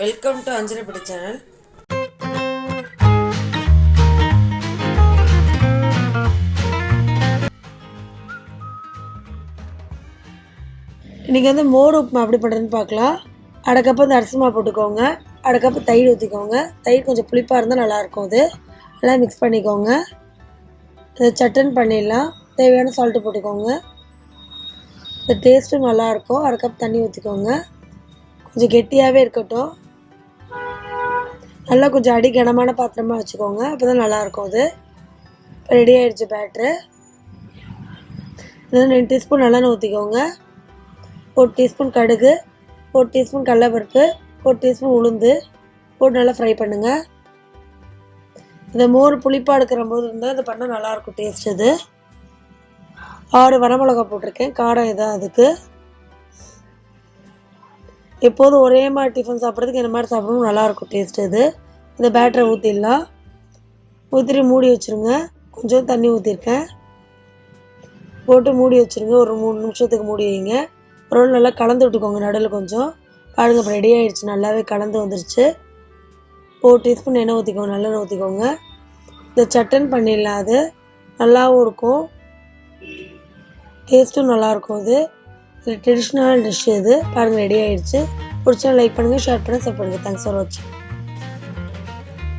Welcome to அஞ்சலிப்படி channel. இன்றைக்கி மோர் உப்புமா எப்படி பண்ணுறதுன்னு பார்க்கலாம். அரை கப்பு அரிசி மாவு போட்டுக்கோங்க. அரை கப்பு தயிர் ஊற்றிக்கோங்க. தயிர் கொஞ்சம் புளிப்பாக இருந்தால் நல்லாயிருக்கும். அது நல்லா மிக்ஸ் பண்ணிக்கோங்க. இதை சட்டன் பண்ணிடலாம். தேவையான சால்ட்டு போட்டுக்கோங்க. இந்த டேஸ்ட்டும் நல்லாயிருக்கும். அரை கப் தண்ணி ஊற்றிக்கோங்க. கொஞ்சம் கெட்டியாகவே இருக்கட்டும். நல்லா கொஞ்சம் கனமான பாத்திரமாக வச்சுக்கோங்க. அப்போ தான் நல்லாயிருக்கும். அது ரெடி ஆகிடுச்சு பேட்ரு. 2 டீஸ்பூன் நல்லெண்ணெய் ஊற்றிக்கோங்க. 1 டீஸ்பூன் கடுகு, 1 டீஸ்பூன் கடலைப்பருப்பு, 1 டீஸ்பூன் உளுந்து போட்டு நல்லா ஃப்ரை பண்ணுங்கள். இந்த மோர் புளிப்பாக எடுக்கிற போது இருந்தால் இது பண்ணால் நல்லாயிருக்கும் டேஸ்ட். இது 6 வரமிளகா போட்டிருக்கேன். காரம் இதான் அதுக்கு. எப்போதும் ஒரே மாதிரி டிஃபன் சாப்பிட்றதுக்கு இந்த மாதிரி சாப்பிடணும், நல்லாயிருக்கும் டேஸ்ட். இது இந்த பேட்டரை ஊற்றிடலாம். ஊற்றிட்டு மூடி வச்சுருங்க. கொஞ்சம் தண்ணி ஊற்றிருக்கேன். போட்டு மூடி வச்சுருங்க. ஒரு 3 நிமிஷத்துக்கு மூடி வைங்க. ஒரு நல்லா கலந்து விட்டுக்கோங்க நடுவில் கொஞ்சம். பாருங்கள், இப்போ ரெடி ஆகிடுச்சு. நல்லாவே கலந்து வந்துருச்சு. 1 டீஸ்பூன் எண்ணெய் ஊற்றிக்கோங்க. நல்லெண்ணெய் ஊற்றிக்கோங்க. இந்த சட்டன் பண்ணிடலாம். அது நல்லாவும் இருக்கும், டேஸ்ட்டும் நல்லாயிருக்கும். இது ட்ரெடிஷ்னல் டிஷ். இது பாருங்கள் ரெடி ஆகிடுச்சு. பிடிச்சா லைக் பண்ணுங்கள், ஷேர் பண்ணுங்கள், சப்ஸ்கிரைப் பண்ணுங்கள். தேங்க்ஸ் ஃபார் வாட்சிங்.